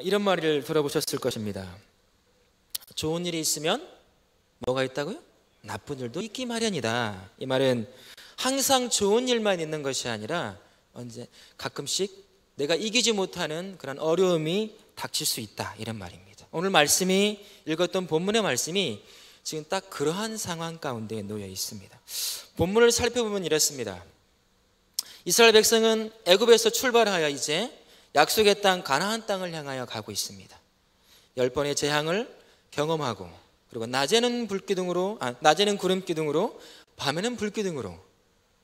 이런 말을 들어보셨을 것입니다. 좋은 일이 있으면 뭐가 있다고요? 나쁜 일도 있기 마련이다. 이 말은 항상 좋은 일만 있는 것이 아니라 언제 가끔씩 내가 이기지 못하는 그런 어려움이 닥칠 수 있다, 이런 말입니다. 오늘 말씀이, 읽었던 본문의 말씀이 지금 딱 그러한 상황 가운데 놓여 있습니다. 본문을 살펴보면 이렇습니다. 이스라엘 백성은 애굽에서 출발하여 이제 약속의 땅 가나안 땅을 향하여 가고 있습니다. 10번의 재앙을 경험하고, 그리고 낮에는 구름 기둥으로, 밤에는 불 기둥으로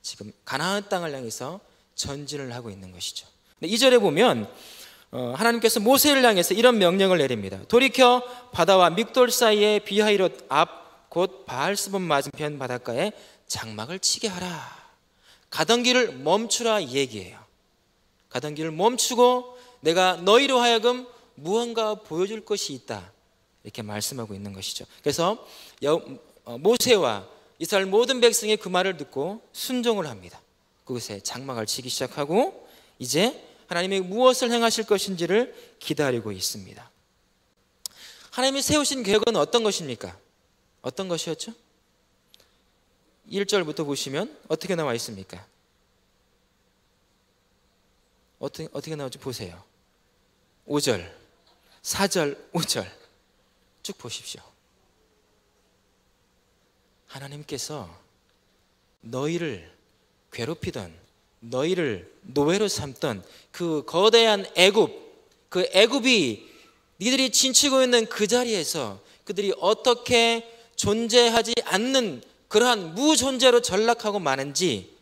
지금 가나안 땅을 향해서 전진을 하고 있는 것이죠. 2절에 보면 하나님께서 모세를 향해서 이런 명령을 내립니다. 돌이켜 바다와 믹돌 사이에 비하이롯 앞 곧 바알스본 맞은편 바닷가에 장막을 치게 하라. 가던 길을 멈추라, 이 얘기예요. 가던 길을 멈추고 내가 너희로 하여금 무언가 보여줄 것이 있다, 이렇게 말씀하고 있는 것이죠. 그래서 모세와 이스라엘 모든 백성이 그 말을 듣고 순종을 합니다. 그곳에 장막을 치기 시작하고 이제 하나님이 무엇을 행하실 것인지를 기다리고 있습니다. 하나님이 세우신 계획은 어떤 것입니까? 어떤 것이었죠? 1절부터 보시면 어떻게 나와 있습니까? 어떻게 나오지? 보세요. 5절, 4절, 5절 쭉 보십시오. 하나님께서 너희를 괴롭히던, 너희를 노예로 삼던 그 거대한 애굽, 그 애굽이 니들이 진치고 있는 그 자리에서 그들이 어떻게 존재하지 않는 그러한 무존재로 전락하고 마는지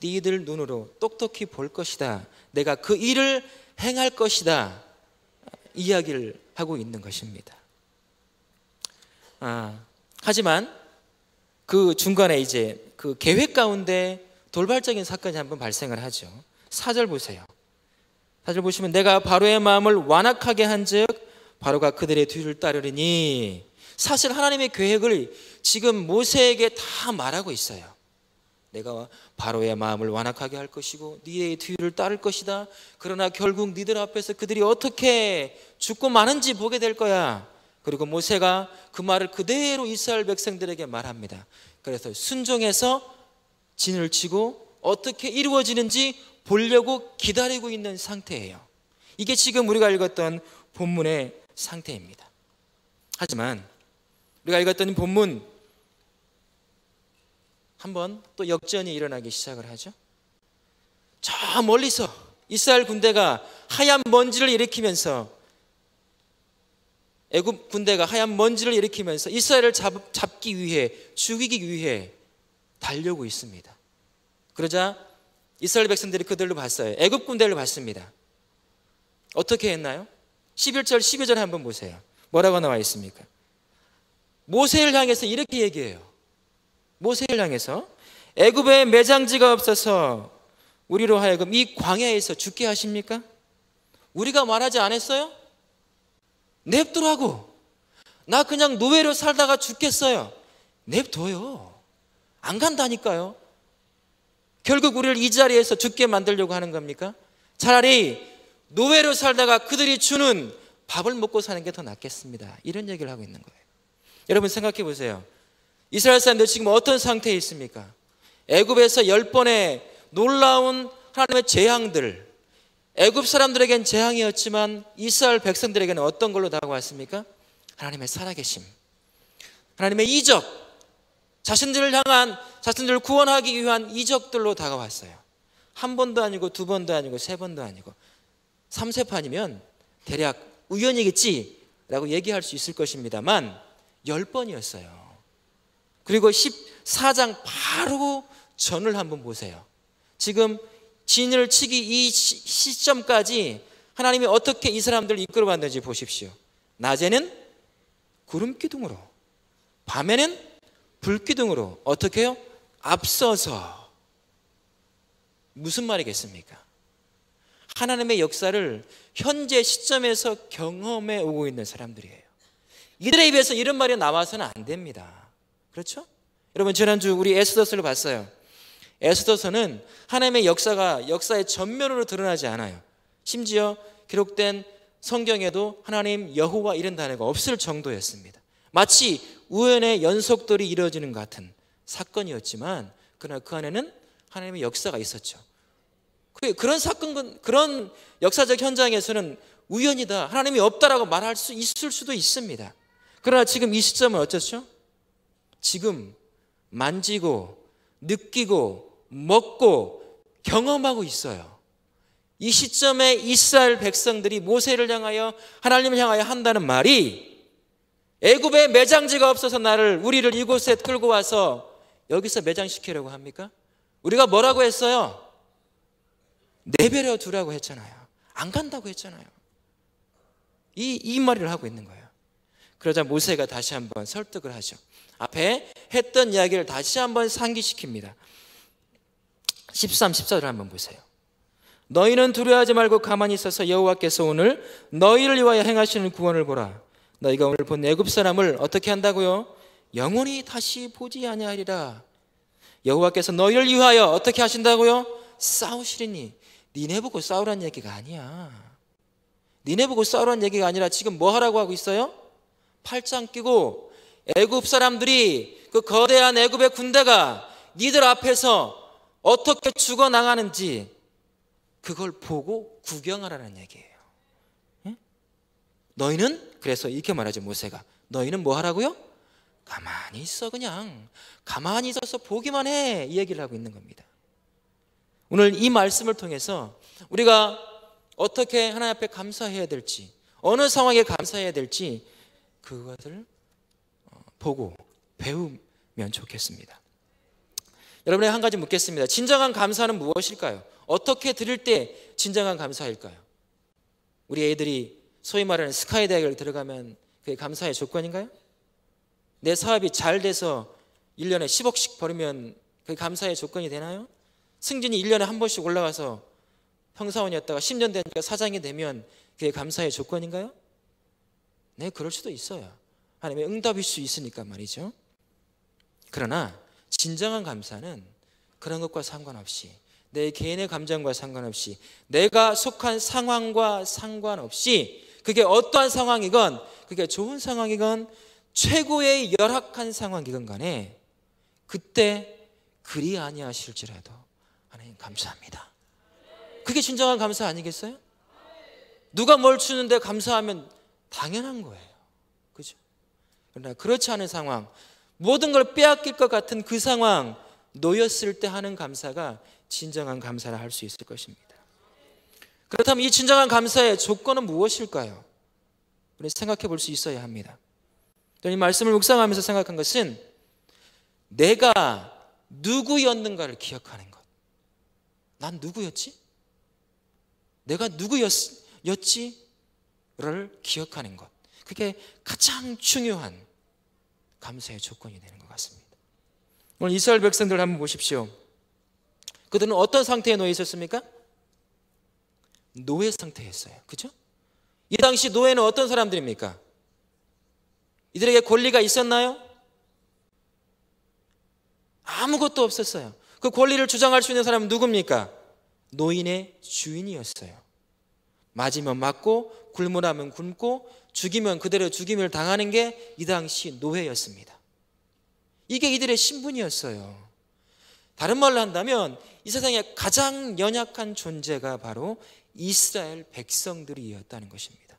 니들 눈으로 똑똑히 볼 것이다. 내가 그 일을 행할 것이다, 이야기를 하고 있는 것입니다. 하지만 그 중간에 이제 그 계획 가운데 돌발적인 사건이 한번 발생을 하죠. 4절 보세요. 4절 보시면 내가 바로의 마음을 완악하게 한즉 바로가 그들의 뒤를 따르리니, 사실 하나님의 계획을 지금 모세에게 다 말하고 있어요. 내가 바로의 마음을 완악하게 할 것이고 네의 뒤를 따를 것이다. 그러나 결국 네들 앞에서 그들이 어떻게 죽고 마는지 보게 될 거야. 그리고 모세가 그 말을 그대로 이스라엘 백성들에게 말합니다. 그래서 순종해서 진을 치고 어떻게 이루어지는지 보려고 기다리고 있는 상태예요. 이게 지금 우리가 읽었던 본문의 상태입니다. 하지만 우리가 읽었던 본문 한번 또 역전이 일어나기 시작을 하죠. 저 멀리서 이스라엘 군대가 하얀 먼지를 일으키면서, 애굽 군대가 하얀 먼지를 일으키면서 이스라엘을 잡기 위해, 죽이기 위해 달려오고 있습니다. 그러자 이스라엘 백성들이 그들로 봤어요. 애굽 군대를 봤습니다. 어떻게 했나요? 11절 12절에 한번 보세요. 뭐라고 나와 있습니까? 모세를 향해서 이렇게 얘기해요. 모세를 향해서 애굽에 매장지가 없어서 우리로 하여금 이 광야에서 죽게 하십니까? 우리가 말하지 않았어요? 냅두라고. 나 그냥 노예로 살다가 죽겠어요. 냅둬요. 안 간다니까요. 결국 우리를 이 자리에서 죽게 만들려고 하는 겁니까? 차라리 노예로 살다가 그들이 주는 밥을 먹고 사는 게 더 낫겠습니다, 이런 얘기를 하고 있는 거예요. 여러분 생각해 보세요. 이스라엘 사람들 지금 어떤 상태에 있습니까? 애굽에서 10번의 놀라운 하나님의 재앙들, 애굽 사람들에겐 재앙이었지만 이스라엘 백성들에게는 어떤 걸로 다가왔습니까? 하나님의 살아계심, 하나님의 이적, 자신들을 구원하기 위한 이적들로 다가왔어요. 한 번도 아니고 두 번도 아니고 세 번도 아니고 3세판이면 대략 우연이겠지라고 얘기할 수 있을 것입니다만 10번이었어요. 그리고 14장 바로 전을 한번 보세요. 지금 진을 치기 이 시점까지 하나님이 어떻게 이 사람들을 이끌어 왔는지 보십시오. 낮에는 구름 기둥으로, 밤에는 불 기둥으로, 어떻게 해요? 앞서서. 무슨 말이겠습니까? 하나님의 역사를 현재 시점에서 경험해 오고 있는 사람들이에요. 이들의 입에서 이런 말이 나와서는 안 됩니다. 그렇죠? 여러분 지난주 우리 에스더서를 봤어요. 에스더서는 하나님의 역사의 전면으로 드러나지 않아요. 심지어 기록된 성경에도 하나님 여호와 이런 단어가 없을 정도였습니다. 마치 우연의 연속들이 이루어지는 것 같은 사건이었지만 그러나 그 안에는 하나님의 역사가 있었죠. 그런 사건, 그런 역사적 현장에서는 우연이다, 하나님이 없다라고 말할 수 있을 수도 있습니다. 그러나 지금 이 시점은 어쩌죠? 지금 만지고 느끼고 먹고 경험하고 있어요. 이 시점에 이스라엘 백성들이 모세를 향하여, 하나님을 향하여 한다는 말이, 애굽에 매장지가 없어서 우리를 이곳에 끌고 와서 여기서 매장시키려고 합니까? 우리가 뭐라고 했어요? 내버려 두라고 했잖아요. 안 간다고 했잖아요. 이 말을 하고 있는 거예요. 그러자 모세가 다시 한번 설득을 하죠. 앞에 했던 이야기를 다시 한번 상기시킵니다. 13, 14절 한번 보세요. 너희는 두려워하지 말고 가만히 있어서 여호와께서 오늘 너희를 위하여 행하시는 구원을 보라. 너희가 오늘 본 애굽 사람을 어떻게 한다고요? 영원히 다시 보지 아니하리라. 여호와께서 너희를 위하여 어떻게 하신다고요? 싸우시리니. 니네 보고 싸우라는 얘기가 아니야. 니네 보고 싸우라는 얘기가 아니라 지금 뭐 하라고 하고 있어요? 팔짱 끼고 애굽 사람들이, 그 거대한 애굽의 군대가 니들 앞에서 어떻게 죽어나가는지 그걸 보고 구경하라는 얘기예요. 응? 너희는, 그래서 이렇게 말하죠, 모세가. 너희는 뭐 하라고요? 가만히 있어. 그냥 가만히 있어서 보기만 해, 이 얘기를 하고 있는 겁니다. 오늘 이 말씀을 통해서 우리가 어떻게 하나님 앞에 감사해야 될지, 어느 상황에 감사해야 될지 그것을 보고 배우면 좋겠습니다. 여러분에게 한 가지 묻겠습니다. 진정한 감사는 무엇일까요? 어떻게 드릴 때 진정한 감사일까요? 우리 애들이 소위 말하는 스카이 대학을 들어가면 그게 감사의 조건인가요? 내 사업이 잘 돼서 1년에 10억씩 벌으면 그게 감사의 조건이 되나요? 승진이 1년에 한 번씩 올라가서 평사원이었다가 10년 되니까 사장이 되면 그게 감사의 조건인가요? 네, 그럴 수도 있어요. 하나님의 응답일 수 있으니까 말이죠. 그러나 진정한 감사는 그런 것과 상관없이, 내 개인의 감정과 상관없이, 내가 속한 상황과 상관없이, 그게 어떠한 상황이건, 그게 좋은 상황이건 최고의 열악한 상황이건 간에 그때 그리 아니하실지라도 하나님 감사합니다. 그게 진정한 감사 아니겠어요? 누가 뭘 주는데 감사하면 당연한 거예요. 그죠? 그러나 그렇지 않은 상황, 모든 걸 빼앗길 것 같은 그 상황 놓였을 때 하는 감사가 진정한 감사라 할 수 있을 것입니다. 그렇다면 이 진정한 감사의 조건은 무엇일까요? 우리 생각해 볼 수 있어야 합니다. 이 말씀을 묵상하면서 생각한 것은 내가 누구였는가를 기억하는 것. 난 누구였지? 내가 누구였지를 기억하는 것. 그게 가장 중요한 감사의 조건이 되는 것 같습니다. 오늘 이스라엘 백성들 한번 보십시오. 그들은 어떤 상태에 놓여 있었습니까? 노예 상태였어요. 그죠? 이 당시 노예는 어떤 사람들입니까? 이들에게 권리가 있었나요? 아무것도 없었어요. 그 권리를 주장할 수 있는 사람은 누굽니까? 노인의 주인이었어요. 맞으면 맞고 굶으라면 굶고 죽이면 그대로 죽임을 당하는 게 이 당시 노예였습니다. 이게 이들의 신분이었어요. 다른 말로 한다면 이 세상에 가장 연약한 존재가 바로 이스라엘 백성들이었다는 것입니다.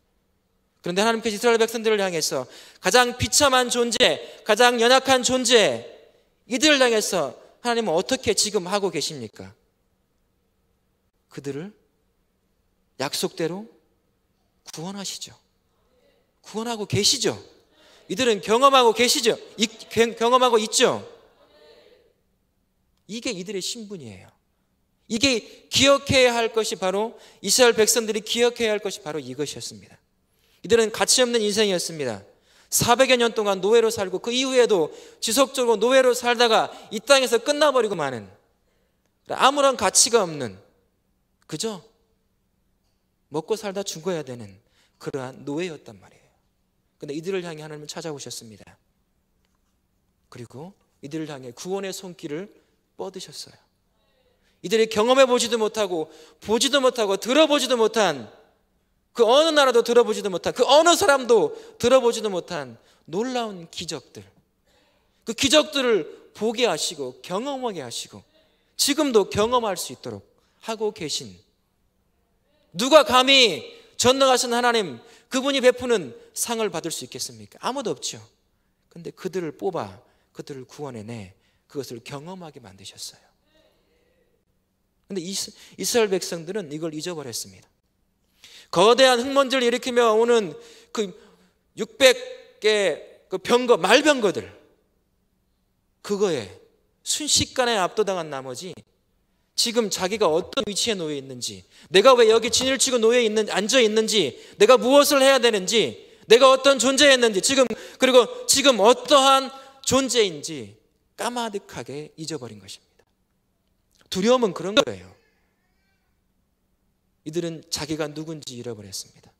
그런데 하나님께서 이스라엘 백성들을 향해서 가장 비참한 존재, 가장 연약한 존재, 이들을 향해서 하나님은 어떻게 지금 하고 계십니까? 그들을 약속대로 구원하시죠. 구원하고 계시죠. 이들은 경험하고 계시죠. 경험하고 있죠. 이게 이들의 신분이에요. 이게 기억해야 할 것이 바로, 이스라엘 백성들이 기억해야 할 것이 바로 이것이었습니다. 이들은 가치 없는 인생이었습니다. 400여 년 동안 노예로 살고 그 이후에도 지속적으로 노예로 살다가 이 땅에서 끝나버리고 마는, 아무런 가치가 없는, 그죠? 먹고 살다 죽어야 되는 그러한 노예였단 말이에요. 그런데 이들을 향해 하나님은 찾아오셨습니다. 그리고 이들을 향해 구원의 손길을 뻗으셨어요. 이들이 경험해 보지도 못하고 보지도 못하고 들어보지도 못한 그 어느 나라도 들어보지도 못한, 그 어느 사람도 들어보지도 못한 놀라운 기적들, 그 기적들을 보게 하시고 경험하게 하시고 지금도 경험할 수 있도록 하고 계신, 누가 감히 전능하신 하나님, 그분이 베푸는 상을 받을 수 있겠습니까? 아무도 없죠. 근데 그들을 뽑아 그들을 구원해내 그것을 경험하게 만드셨어요. 근데 이스라엘 백성들은 이걸 잊어버렸습니다. 거대한 흙먼지를 일으키며 오는 그 600개 그 병거, 말병거들, 그거에 순식간에 압도당한 나머지 지금 자기가 어떤 위치에 놓여 있는지, 내가 왜 여기 진을 치고 앉아 있는지, 내가 무엇을 해야 되는지, 내가 어떤 존재였는지, 그리고 지금 어떠한 존재인지 까마득하게 잊어버린 것입니다. 두려움은 그런 거예요. 이들은 자기가 누군지 잃어버렸습니다.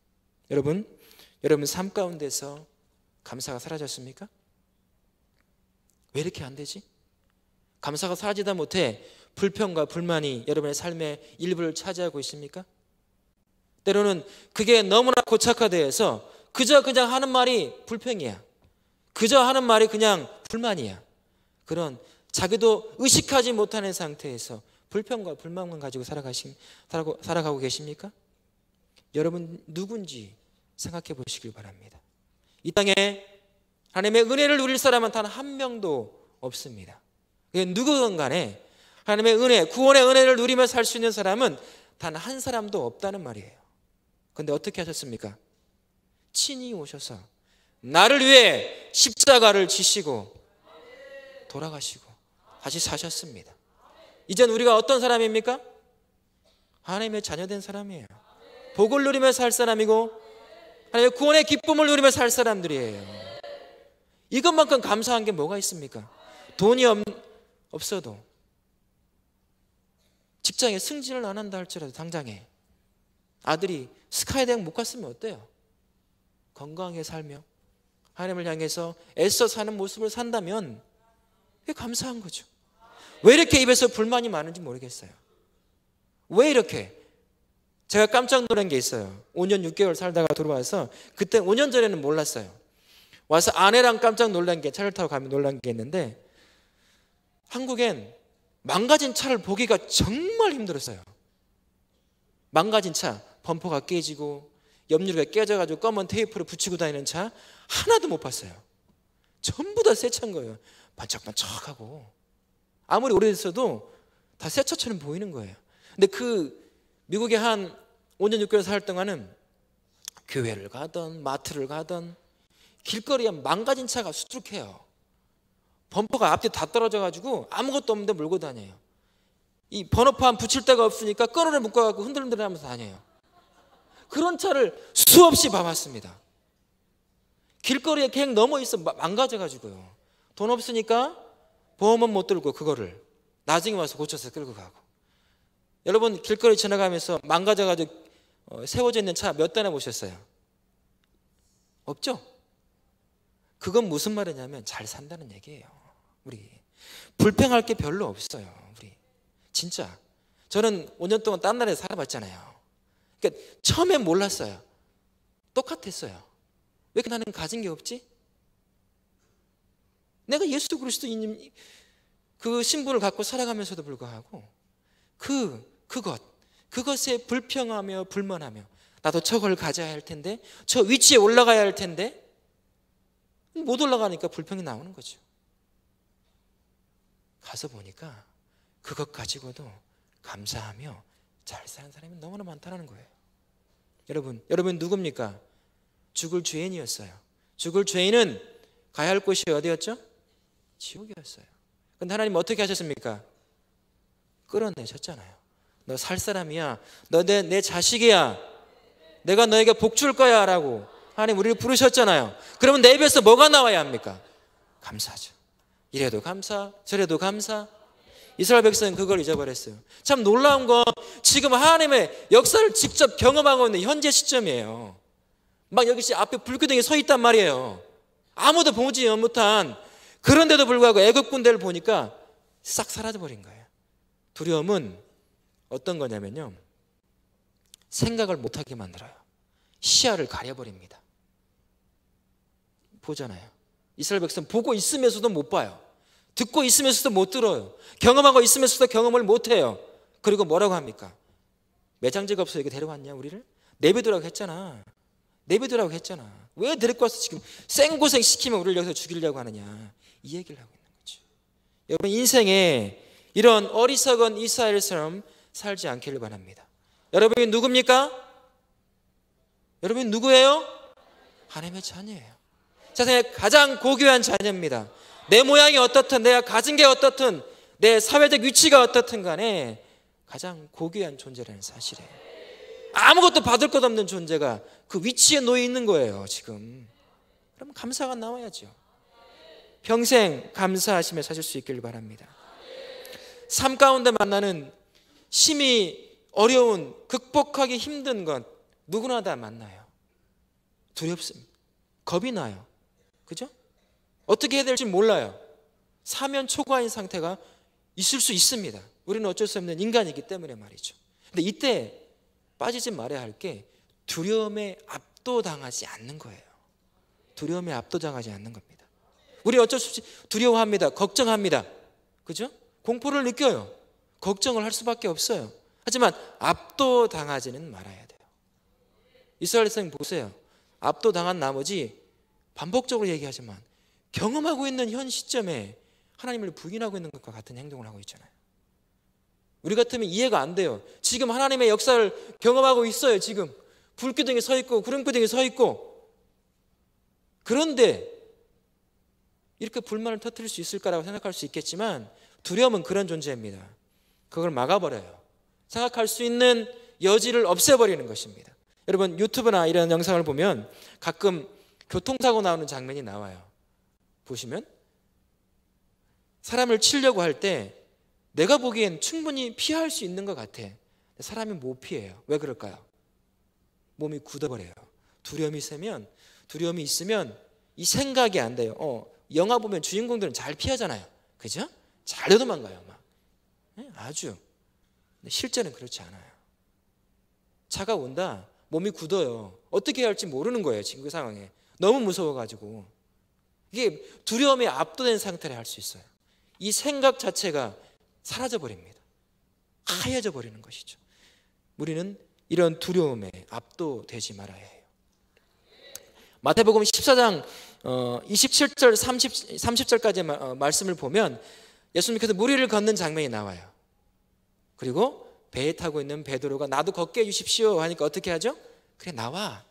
여러분 삶 가운데서 감사가 사라졌습니까? 왜 이렇게 안 되지? 감사가 사라지다 못해 불평과 불만이 여러분의 삶의 일부를 차지하고 있습니까? 때로는 그게 너무나 고착화되어서 그냥 하는 말이 불평이야. 그저 하는 말이 그냥 불만이야. 그런 자기도 의식하지 못하는 상태에서 불평과 불만만 가지고 살아가고 계십니까? 여러분 누군지 생각해 보시길 바랍니다. 이 땅에 하나님의 은혜를 누릴 사람은 단 한 명도 없습니다. 누구든 간에 하나님의 은혜, 구원의 은혜를 누리며 살 수 있는 사람은 단 한 사람도 없다는 말이에요. 그런데 어떻게 하셨습니까? 친히 오셔서 나를 위해 십자가를 지시고 돌아가시고 다시 사셨습니다. 이젠 우리가 어떤 사람입니까? 하나님의 자녀된 사람이에요. 복을 누리며 살 사람이고 하나님의 구원의 기쁨을 누리며 살 사람들이에요. 이것만큼 감사한 게 뭐가 있습니까? 돈이 없어도, 직장에 승진을 안 한다 할지라도 당장에 아들이 스카이대학 못 갔으면 어때요? 건강하게 살며 하나님을 향해서 애써 사는 모습을 산다면 그게 감사한 거죠. 왜 이렇게 입에서 불만이 많은지 모르겠어요. 왜 이렇게? 제가 깜짝 놀란 게 있어요. 5년 6개월 살다가 들어와서, 그때 5년 전에는 몰랐어요. 와서 아내랑 깜짝 놀란 게, 차를 타고 가면 놀란 게 있는데, 한국엔 망가진 차를 보기가 정말 힘들었어요. 망가진 차, 범퍼가 깨지고 옆유리가 깨져가지고 검은 테이프를 붙이고 다니는 차 하나도 못 봤어요. 전부 다 새 차인 거예요. 반짝반짝하고 아무리 오래됐어도 다 새 차처럼 보이는 거예요. 근데 그 미국에 한 5년 6개월 살 동안은 교회를 가던 마트를 가던 길거리에 망가진 차가 수두룩해요. 범퍼가 앞뒤 다 떨어져가지고 아무것도 없는데 몰고 다녀요. 이 번호판 붙일 데가 없으니까 끈으로 묶어갖고 흔들흔들 하면서 다녀요. 그런 차를 수없이 봐봤습니다. 길거리에 그냥 넘어있어 망가져가지고요. 돈 없으니까 보험은 못 들고 그거를 나중에 와서 고쳐서 끌고 가고. 여러분 길거리 지나가면서 망가져가지고 세워져 있는 차 몇 대나 보셨어요? 없죠? 그건 무슨 말이냐면 잘 산다는 얘기예요. 우리 불평할 게 별로 없어요. 우리 진짜 저는 5년 동안 딴 나라에 살아봤잖아요. 그러니까 처음엔 몰랐어요. 똑같았어요. 왜 이렇게 나는 가진 게 없지? 내가 예수 그리스도인 그 신분을 갖고 살아가면서도 불구하고 그것에 불평하며 불만하며 나도 저걸 가져야 할 텐데, 저 위치에 올라가야 할 텐데 못 올라가니까 불평이 나오는 거죠. 가서 보니까 그것 가지고도 감사하며 잘 사는 사람이 너무나 많다는 거예요. 여러분 누굽니까? 죽을 죄인이었어요. 죽을 죄인은 가야 할 곳이 어디였죠? 지옥이었어요. 근데 하나님 어떻게 하셨습니까? 끌어내셨잖아요. 너 살 사람이야. 너 내 자식이야. 내가 너에게 복 줄 거야 라고 하나님 우리를 부르셨잖아요. 그러면 내 입에서 뭐가 나와야 합니까? 감사죠. 이래도 감사, 저래도 감사. 이스라엘 백성은 그걸 잊어버렸어요. 참 놀라운 건 지금 하나님의 역사를 직접 경험하고 있는 현재 시점이에요. 막 여기 앞에 불기둥이 서 있단 말이에요. 아무도 보지 못한, 그런데도 불구하고 애굽 군대를 보니까 싹 사라져버린 거예요. 두려움은 어떤 거냐면요, 생각을 못하게 만들어요. 시야를 가려버립니다. 보잖아요. 이스라엘 백성 보고 있으면서도 못 봐요. 듣고 있으면서도 못 들어요. 경험하고 있으면서도 경험을 못 해요. 그리고 뭐라고 합니까? 매장제가 없어 여기 데려왔냐 우리를? 내비두라고 했잖아. 내비두라고 했잖아. 왜 데리고 와서 지금 생고생 시키면 우리를 여기서 죽이려고 하느냐, 이 얘기를 하고 있는 거죠. 여러분, 인생에 이런 어리석은 이스라엘처럼 살지 않기를 바랍니다. 여러분이 누굽니까? 여러분이 누구예요? 하나님의 자녀예요. 세상에 가장 고귀한 자녀입니다. 내 모양이 어떻든, 내가 가진 게 어떻든, 내 사회적 위치가 어떻든 간에 가장 고귀한 존재라는 사실이에요. 아무것도 받을 것 없는 존재가 그 위치에 놓여 있는 거예요 지금. 그럼 감사가 나와야죠. 평생 감사하시며 사실 수 있기를 바랍니다. 삶 가운데 만나는 심히 어려운, 극복하기 힘든 것 누구나 다 만나요. 두렵습니다. 겁이 나요. 그죠? 어떻게 해야 될지 몰라요. 사면 초과인 상태가 있을 수 있습니다. 우리는 어쩔 수 없는 인간이기 때문에 말이죠. 근데 이때 빠지지 말아야 할 게 두려움에 압도당하지 않는 거예요. 두려움에 압도당하지 않는 겁니다. 우리 어쩔 수 없이 두려워합니다. 걱정합니다. 그죠? 공포를 느껴요. 걱정을 할 수밖에 없어요. 하지만 압도당하지는 말아야 돼요. 이스라엘 백성 보세요. 압도당한 나머지 반복적으로 얘기하지만 경험하고 있는 현 시점에 하나님을 부인하고 있는 것과 같은 행동을 하고 있잖아요. 우리 같으면 이해가 안 돼요. 지금 하나님의 역사를 경험하고 있어요. 지금 불기둥에 서 있고 구름기둥에 서 있고. 그런데 이렇게 불만을 터뜨릴 수 있을까라고 생각할 수 있겠지만 두려움은 그런 존재입니다. 그걸 막아버려요. 생각할 수 있는 여지를 없애버리는 것입니다. 여러분, 유튜브나 이런 영상을 보면 가끔 교통사고 나오는 장면이 나와요. 보시면 사람을 치려고 할 때 내가 보기엔 충분히 피할 수 있는 것 같아. 사람이 못 피해요. 왜 그럴까요? 몸이 굳어버려요. 두려움이 있으면 이 생각이 안 돼요. 영화 보면 주인공들은 잘 피하잖아요. 그죠? 잘 도망가요. 막. 아주. 근데 실제는 그렇지 않아요. 차가 온다. 몸이 굳어요. 어떻게 해야 할지 모르는 거예요. 지금 그 상황에. 너무 무서워가지고. 이게 두려움에 압도된 상태를 할 수 있어요. 이 생각 자체가 사라져버립니다. 하얘져 버리는 것이죠. 우리는 이런 두려움에 압도되지 말아야 해요. 마태복음 14장 27절 30절까지 말씀을 보면 예수님께서 물 위를 걷는 장면이 나와요. 그리고 배에 타고 있는 베드로가 나도 걷게 해주십시오 하니까 어떻게 하죠? 그래, 나와.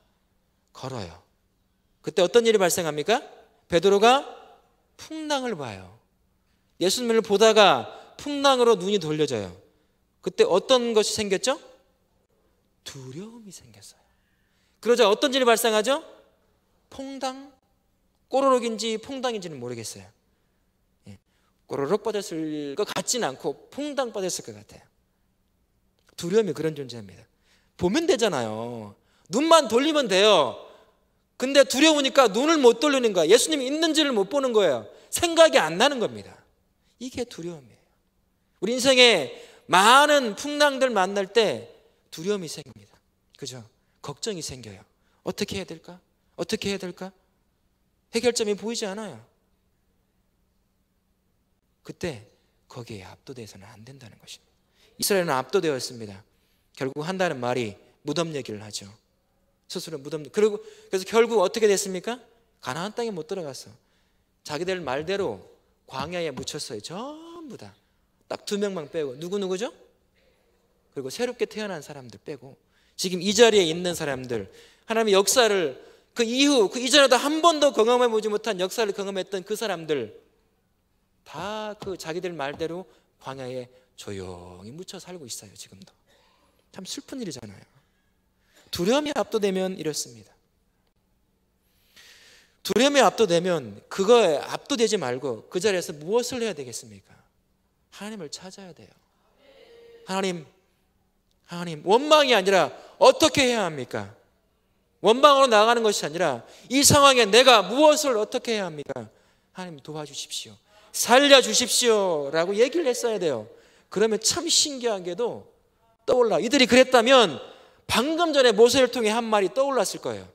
걸어요. 그때 어떤 일이 발생합니까? 베드로가 풍랑을 봐요. 예수님을 보다가 풍랑으로 눈이 돌려져요. 그때 어떤 것이 생겼죠? 두려움이 생겼어요. 그러자 어떤 일이 발생하죠? 퐁당, 꼬르륵인지 퐁당인지는 모르겠어요. 꼬르륵 빠졌을 것 같지는 않고 퐁당 빠졌을 것 같아요. 두려움이 그런 존재입니다. 보면 되잖아요. 눈만 돌리면 돼요. 근데 두려우니까 눈을 못 돌리는 거야. 예수님이 있는지를 못 보는 거예요. 생각이 안 나는 겁니다. 이게 두려움이에요. 우리 인생에 많은 풍랑들 만날 때 두려움이 생깁니다. 그죠? 걱정이 생겨요. 어떻게 해야 될까? 어떻게 해야 될까? 해결점이 보이지 않아요. 그때 거기에 압도돼서는 안 된다는 것입니다. 이스라엘은 압도되었습니다. 결국 한다는 말이 무덤 얘기를 하죠. 스스로 무덤. 그래서 결국 어떻게 됐습니까? 가나안 땅에 못 들어갔어. 자기들 말대로 광야에 묻혔어요. 전부 다. 딱 2명만 빼고. 누구죠? 그리고 새롭게 태어난 사람들 빼고. 지금 이 자리에 있는 사람들, 하나님의 역사를 그 이후, 그 이전에도 한 번도 경험해보지 못한 역사를 경험했던 그 사람들 다 그 자기들 말대로 광야에 조용히 묻혀 살고 있어요. 지금도. 참 슬픈 일이잖아요. 두려움이 압도되면 이렇습니다. 두려움에 압도되면 그거에 압도되지 말고 그 자리에서 무엇을 해야 되겠습니까? 하나님을 찾아야 돼요. 하나님, 원망이 아니라 어떻게 해야 합니까? 원망으로 나가는 것이 아니라 이 상황에 내가 무엇을 어떻게 해야 합니까? 하나님 도와주십시오. 살려주십시오 라고 얘기를 했어야 돼요. 그러면 참 신기한 게도 떠올라. 이들이 그랬다면 방금 전에 모세를 통해 한 말이 떠올랐을 거예요.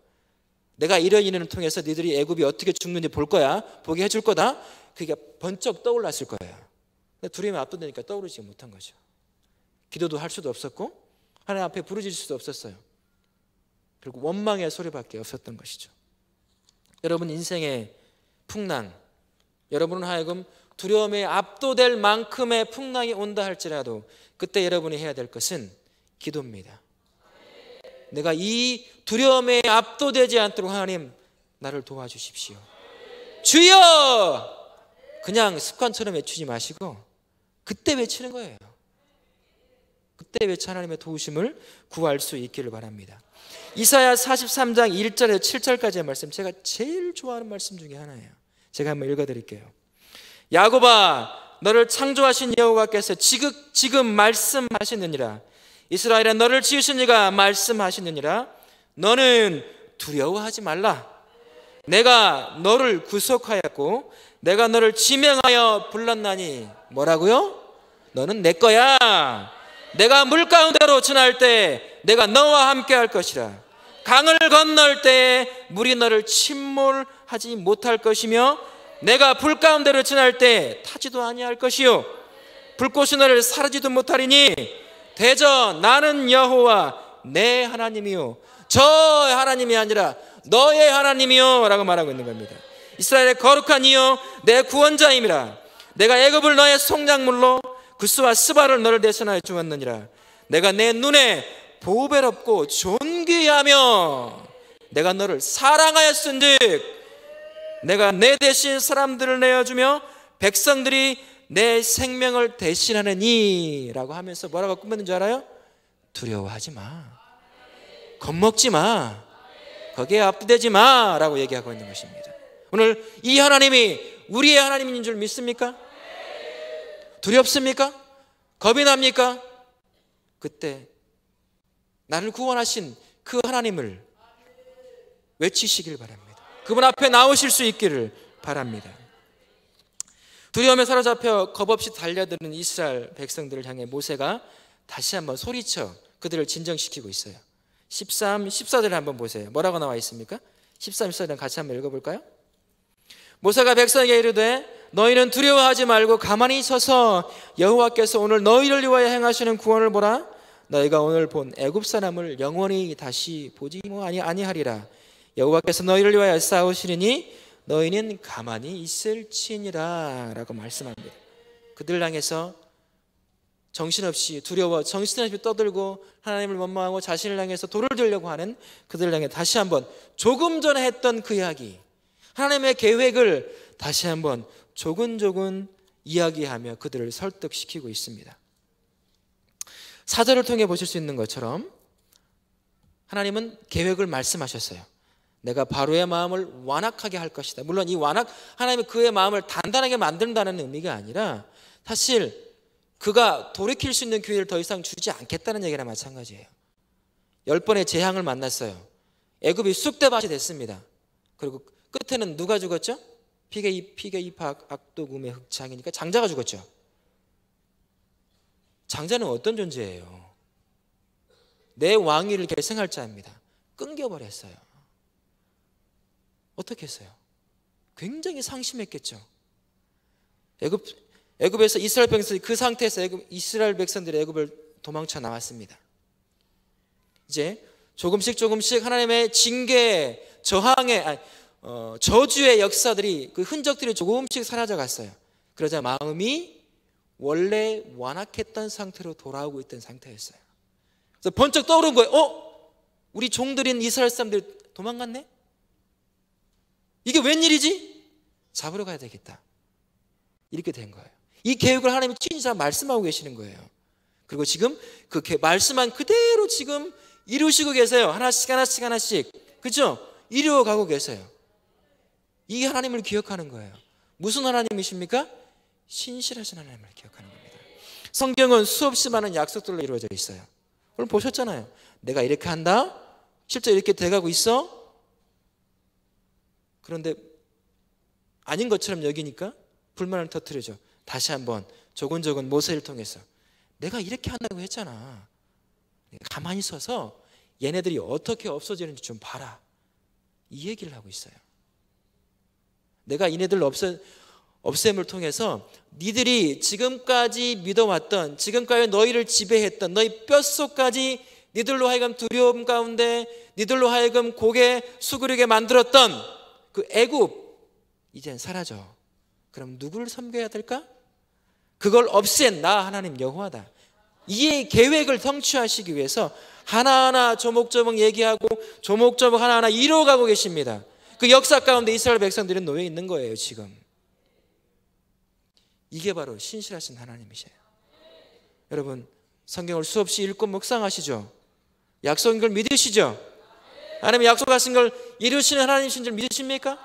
내가 이런 일을 통해서 너희들이 애굽이 어떻게 죽는지 볼 거야. 보게 해줄 거다. 그게 번쩍 떠올랐을 거예요. 근데 두려움에 압도되니까 떠오르지 못한 거죠. 기도도 할 수도 없었고 하나님 앞에 부르짖을 수도 없었어요. 그리고 원망의 소리밖에 없었던 것이죠. 여러분 인생의 풍랑, 여러분은 하여금 두려움에 압도될 만큼의 풍랑이 온다 할지라도 그때 여러분이 해야 될 것은 기도입니다. 내가 이 두려움에 압도되지 않도록 하나님 나를 도와주십시오. 주여! 그냥 습관처럼 외치지 마시고 그때 외치는 거예요. 그때 외쳐 하나님의 도우심을 구할 수 있기를 바랍니다. 이사야 43장 1절에서 7절까지의 말씀, 제가 제일 좋아하는 말씀 중에 하나예요. 제가 한번 읽어드릴게요. 야곱아, 너를 창조하신 여호와께서 지금 말씀하시느니라. 이스라엘아, 너를 지으신 이가 말씀하시느니라. 너는 두려워하지 말라. 내가 너를 구속하였고 내가 너를 지명하여 불렀나니. 뭐라고요? 너는 내 거야. 내가 물 가운데로 지날 때 내가 너와 함께 할 것이라. 강을 건널 때에 물이 너를 침몰하지 못할 것이며 내가 불 가운데로 지날 때 타지도 아니할 것이요 불꽃이 너를 사르지도 못하리니 대저 나는 여호와 내 하나님이요 저 하나님이 아니라 너의 하나님이요 라고 말하고 있는 겁니다. 이스라엘의 거룩한 이요 내 구원자임이라. 내가 애굽을 너의 속량물로 구스와 스바를 너를 대신하여 주었느니라. 내가 내 눈에 보배롭고 존귀하며 내가 너를 사랑하였은즉 내가 내 대신 사람들을 내어주며 백성들이 내 생명을 대신하느니 라고 하면서 뭐라고 끝맺는 줄 알아요? 두려워하지 마, 겁먹지 마, 거기에 압도되지 마 라고 얘기하고 있는 것입니다. 오늘 이 하나님이 우리의 하나님인 줄 믿습니까? 두렵습니까? 겁이 납니까? 그때 나를 구원하신 그 하나님을 외치시길 바랍니다. 그분 앞에 나오실 수 있기를 바랍니다. 두려움에 사로잡혀 겁없이 달려드는 이스라엘 백성들을 향해 모세가 다시 한번 소리쳐 그들을 진정시키고 있어요. 13, 14절을 한번 보세요. 뭐라고 나와 있습니까? 13, 14절 같이 한번 읽어볼까요? 모세가 백성에게 이르되 너희는 두려워하지 말고 가만히 서서 여호와께서 오늘 너희를 위하여 행하시는 구원을 보라. 너희가 오늘 본 애굽 사람을 영원히 다시 보지 아니하리라. 여호와께서 너희를 위하여 싸우시리니 너희는 가만히 있을지니라 라고 말씀합니다. 그들 향해서 정신없이 두려워 정신없이 떠들고 하나님을 원망하고 자신을 향해서 돌을 들려고 하는 그들을 향해 다시 한번 조금 전에 했던 그 이야기, 하나님의 계획을 다시 한번 조근조근 이야기하며 그들을 설득시키고 있습니다. 사절을 통해 보실 수 있는 것처럼 하나님은 계획을 말씀하셨어요. 내가 바로의 마음을 완악하게 할 것이다. 물론 이 완악, 하나님이 그의 마음을 단단하게 만든다는 의미가 아니라 사실 그가 돌이킬 수 있는 기회를 더 이상 주지 않겠다는 얘기나 마찬가지예요. 10번의 재앙을 만났어요. 애굽이 쑥대밭이 됐습니다. 그리고 끝에는 누가 죽었죠? 피게이팍 악독음의 흑창이니까 장자가 죽었죠. 장자는 어떤 존재예요? 내 왕위를 계승할 자입니다. 끊겨버렸어요. 어떻게 했어요? 굉장히 상심했겠죠. 애굽에서 이스라엘 백성들이 그 상태에서 이스라엘 백성들이 애굽을 도망쳐 나왔습니다. 이제 조금씩 하나님의 징계, 저항의 저주의 역사들이 그 흔적들이 조금씩 사라져 갔어요. 그러자 마음이 원래 완악했던 상태로 돌아오고 있던 상태였어요. 그래서 번쩍 떠오른 거예요. 우리 종들인 이스라엘 사람들이 도망갔네? 이게 웬일이지? 잡으러 가야 되겠다. 이렇게 된 거예요. 이 계획을 하나님이 친히 말씀하고 계시는 거예요. 그리고 지금 그 말씀한 그대로 지금 이루시고 계세요. 하나씩 그렇죠? 이루어가고 계세요. 이 하나님을 기억하는 거예요. 무슨 하나님이십니까? 신실하신 하나님을 기억하는 겁니다. 성경은 수없이 많은 약속들로 이루어져 있어요. 오늘 보셨잖아요. 내가 이렇게 한다. 실제 이렇게 돼가고 있어. 그런데 아닌 것처럼 여기니까 불만을 터뜨리죠. 다시 한번 조곤조곤 모세를 통해서 내가 이렇게 한다고 했잖아. 가만히 서서 얘네들이 어떻게 없어지는지 좀 봐라. 이 얘기를 하고 있어요. 내가 얘네들 없앰을 통해서 니들이 지금까지 믿어왔던, 지금까지 너희를 지배했던 너희 뼛속까지 니들로 하여금 두려움 가운데 니들로 하여금 고개 수그리게 만들었던 그 애굽 이젠 사라져. 그럼 누구를 섬겨야 될까? 그걸 없앤 나 하나님 여호와다. 이 계획을 성취하시기 위해서 하나하나 조목조목 얘기하고 조목조목 하나하나 이루어가고 계십니다. 그 역사 가운데 이스라엘 백성들은 놓여 있는 거예요. 지금 이게 바로 신실하신 하나님이세요. 여러분, 성경을 수없이 읽고 묵상하시죠? 약속인 걸 믿으시죠? 하나님 약속하신 걸 이루시는 하나님이신 줄 믿으십니까?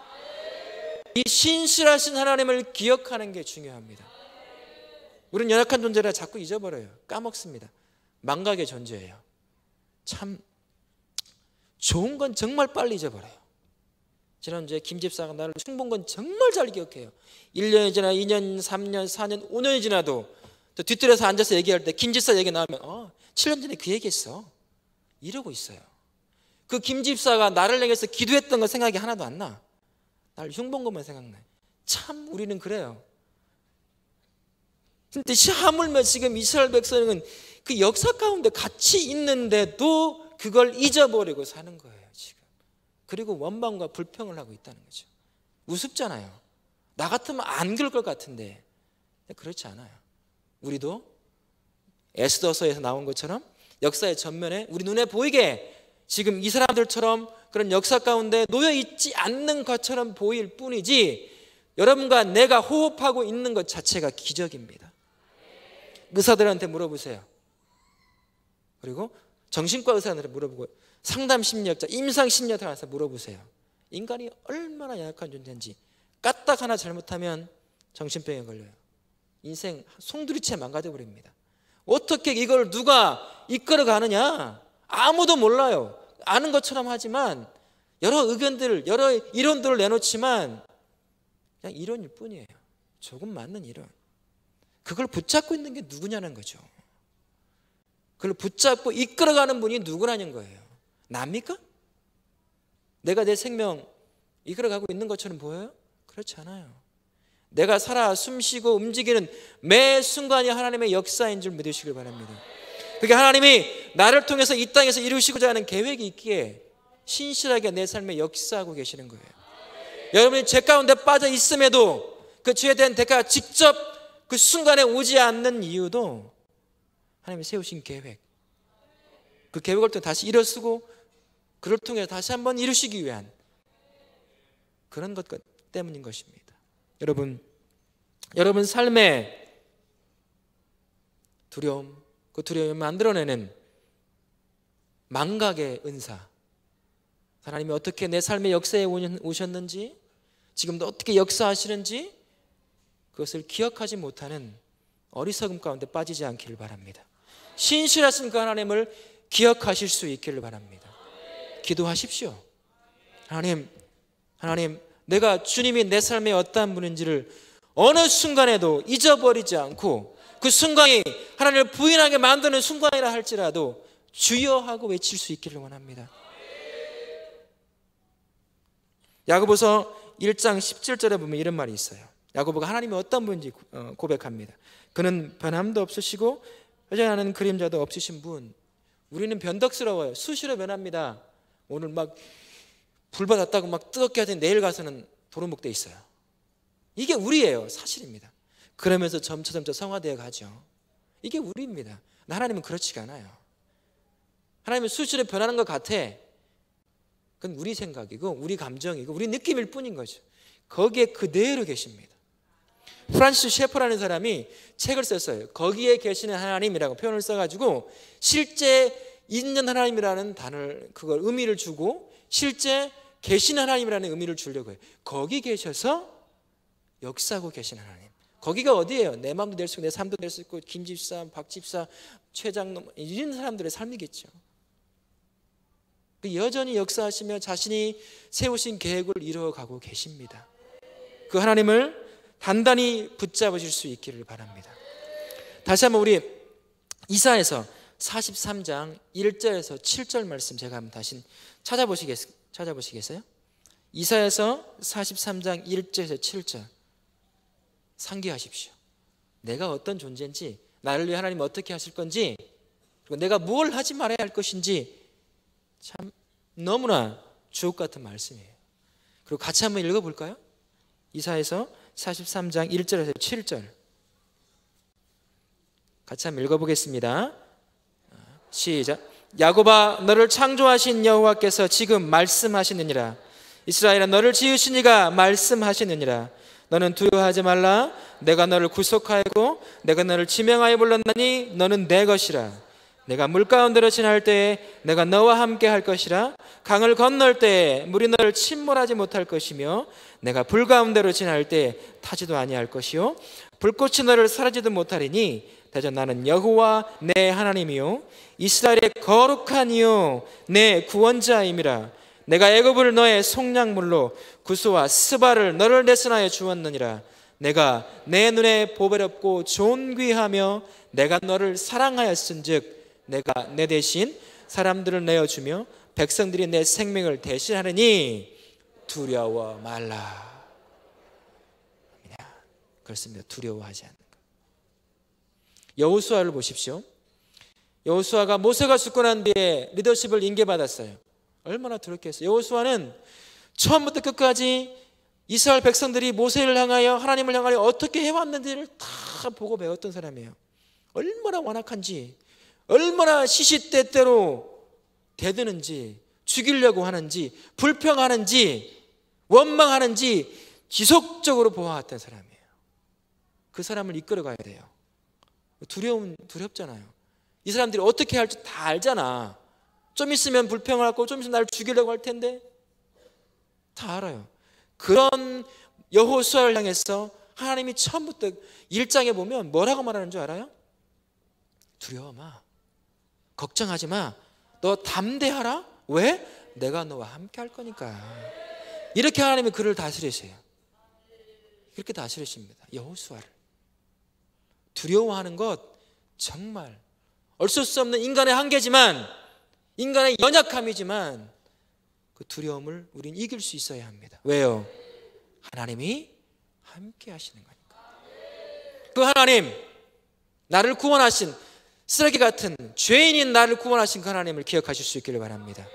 이 신실하신 하나님을 기억하는 게 중요합니다. 우리는 연약한 존재라 자꾸 잊어버려요. 까먹습니다. 망각의 존재예요. 참 좋은 건 정말 빨리 잊어버려요. 지난주에 김 집사가 나를 충본 건 정말 잘 기억해요. 1년이 지나 2년, 3년, 4년, 5년이 지나도 또 뒤뜰에서 앉아서 얘기할 때 김 집사 얘기 나오면 7년 전에 그 얘기했어. 이러고 있어요. 그 김 집사가 나를 향해서 기도했던 거 생각이 하나도 안 나. 나를 흉본 것만 생각나요. 참 우리는 그래요. 근데 하물며 지금 이스라엘 백성은 그 역사 가운데 같이 있는데도 그걸 잊어버리고 사는 거예요. 지금. 그리고 원망과 불평을 하고 있다는 거죠. 우습잖아요. 나 같으면 안 그럴 것 같은데 그렇지 않아요. 우리도 에스더서에서 나온 것처럼 역사의 전면에 우리 눈에 보이게 지금 이 사람들처럼 그런 역사 가운데 놓여 있지 않는 것처럼 보일 뿐이지 여러분과 내가 호흡하고 있는 것 자체가 기적입니다. 의사들한테 물어보세요. 그리고 정신과 의사한테 물어보고 상담심리학자, 임상심리학자한테 물어보세요. 인간이 얼마나 연약한 존재인지 까딱 하나 잘못하면 정신병에 걸려요. 인생 송두리째 망가져버립니다. 어떻게 이걸 누가 이끌어가느냐? 아무도 몰라요. 아는 것처럼 하지만 여러 의견들을, 여러 이론들을 내놓지만 그냥 이론일 뿐이에요. 조금 맞는 이론. 그걸 붙잡고 있는 게 누구냐는 거죠. 그걸 붙잡고 이끌어가는 분이 누구라는 거예요. 납니까? 내가 내 생명 이끌어가고 있는 것처럼 보여요? 그렇지 않아요. 내가 살아 숨쉬고 움직이는 매 순간이 하나님의 역사인 줄 믿으시길 바랍니다. 그게 하나님이 나를 통해서 이 땅에서 이루시고자 하는 계획이 있기에 신실하게 내 삶에 역사하고 계시는 거예요. 여러분이 죄 가운데 빠져 있음에도 그 죄에 대한 대가가 직접 그 순간에 오지 않는 이유도 하나님이 세우신 계획, 그 계획을 통해 다시 일어서고 그를 통해 다시 한번 이루시기 위한 그런 것 때문인 것입니다. 여러분 삶의 두려움, 그 두려움을 만들어내는 망각의 은사, 하나님이 어떻게 내 삶의 역사에 오셨는지, 지금도 어떻게 역사하시는지 그것을 기억하지 못하는 어리석음 가운데 빠지지 않기를 바랍니다. 신실하신 그 하나님을 기억하실 수 있기를 바랍니다. 기도하십시오. 하나님, 내가 주님이 내 삶의 어떠한 분인지를 어느 순간에도 잊어버리지 않고 그 순간이 하나님을 부인하게 만드는 순간이라 할지라도 주여 하고 외칠 수 있기를 원합니다. 야고보서 1장 17절에 보면 이런 말이 있어요. 야고보가 하나님이 어떤 분인지 고백합니다. 그는 변함도 없으시고 여전히 하는 그림자도 없으신 분. 우리는 변덕스러워요. 수시로 변합니다. 오늘 막 불 받았다고 막 뜨겁게 하더니 내일 가서는 도루묵돼 있어요. 이게 우리예요. 사실입니다. 그러면서 점차 성화되어 가죠. 이게 우리입니다. 하나님은 그렇지가 않아요. 하나님은 수시로 변하는 것 같아. 그건 우리 생각이고 우리 감정이고 우리 느낌일 뿐인 거죠. 거기에 그대로 계십니다. 프란시스 셰퍼라는 사람이 책을 썼어요. 거기에 계시는 하나님이라고 표현을 써가지고 실제 있는 하나님이라는 단어를 그걸 의미를 주고 실제 계신 하나님이라는 의미를 주려고 해요. 거기 계셔서 역사하고 계신 하나님. 거기가 어디예요? 내 마음도 낼 수 있고 내 삶도 낼 수 있고 김 집사, 박 집사, 최 장로 이런 사람들의 삶이겠죠. 여전히 역사하시며 자신이 세우신 계획을 이루어가고 계십니다. 그 하나님을 단단히 붙잡으실 수 있기를 바랍니다. 다시 한번 우리 이사야서 43장 1절에서 7절 말씀 제가 한번 다시 찾아보시겠어요? 이사야서 43장 1절에서 7절. 상기하십시오. 내가 어떤 존재인지, 나를 위해 하나님 어떻게 하실 건지, 그리고 내가 뭘 하지 말아야 할 것인지 참 너무나 주옥 같은 말씀이에요. 그리고 같이 한번 읽어볼까요? 이사야서 43장 1절에서 7절 같이 한번 읽어보겠습니다. 시작. 야곱아, 너를 창조하신 여호와께서 지금 말씀하시느니라. 이스라엘아, 너를 지으신 이가 말씀하시느니라. 너는 두려워하지 말라. 내가 너를 구속하였고 내가 너를 지명하여 불렀나니 너는 내 것이라. 내가 물 가운데로 지날 때에 내가 너와 함께 할 것이라. 강을 건널 때에 물이 너를 침몰하지 못할 것이며 내가 불 가운데로 지날 때에 타지도 아니할 것이요 불꽃이 너를 사라지도 못하리니 대전 나는 여호와 내 하나님이요 이스라엘의 거룩한 이요 내 구원자임이라. 내가 애굽을 너의 속량물로 구스와 스바를 너를 내선하여 주었느니라. 내가 내 눈에 보배롭고 존귀하며 내가 너를 사랑하였은즉 내가 내 대신 사람들을 내어주며 백성들이 내 생명을 대신하느니 두려워 말라. 그렇습니다. 두려워하지 않는 것. 여호수아를 보십시오. 여호수아가 모세가 죽고 난 뒤에 리더십을 인계받았어요. 얼마나 두렵겠어요. 여호수아는 처음부터 끝까지 이스라엘 백성들이 모세를 향하여 하나님을 향하여 어떻게 해왔는지를 다 보고 배웠던 사람이에요. 얼마나 완악한지, 얼마나 시시때때로 대드는지, 죽이려고 하는지, 불평하는지, 원망하는지 지속적으로 보아왔던 사람이에요. 그 사람을 이끌어가야 돼요. 두렵잖아요. 이 사람들이 어떻게 할지 다 알잖아. 좀 있으면 불평을 하고 좀 있으면 나를 죽이려고 할 텐데 다 알아요. 그런 여호수아를 향해서 하나님이 처음부터 1장에 보면 뭐라고 말하는 줄 알아요? 두려워 마. 걱정하지 마. 너 담대하라. 왜? 내가 너와 함께 할 거니까. 이렇게 하나님이 그를 다스리세요. 이렇게 다스리십니다. 여호수아를. 두려워하는 것 정말 어쩔 수 없는 인간의 한계지만, 인간의 연약함이지만 그 두려움을 우린 이길 수 있어야 합니다. 왜요? 하나님이 함께 하시는 거니까. 그 하나님, 나를 구원하신, 쓰레기 같은 죄인인 나를 구원하신 그 하나님을 기억하실 수 있기를 바랍니다.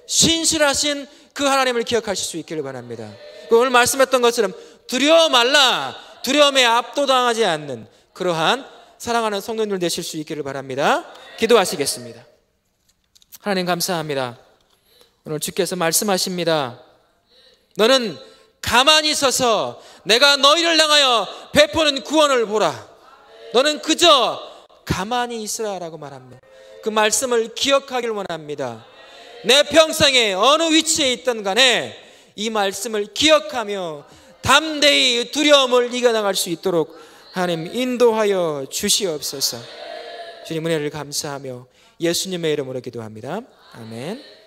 신실하신 그 하나님을 기억하실 수 있기를 바랍니다. 오늘 말씀했던 것처럼 두려워 말라. 두려움에 압도당하지 않는 그러한 사랑하는 성도님들 되실 수 있기를 바랍니다. 기도하시겠습니다. 하나님 감사합니다. 오늘 주께서 말씀하십니다. 너는 가만히 서서 내가 너희를 향하여 베푸는 구원을 보라. 너는 그저 가만히 있으라라고 말합니다. 그 말씀을 기억하길 원합니다. 내 평생에 어느 위치에 있든 간에 이 말씀을 기억하며 담대히 두려움을 이겨나갈 수 있도록 하나님 인도하여 주시옵소서. 주님 은혜를 감사하며 예수님의 이름으로 기도합니다. 아멘.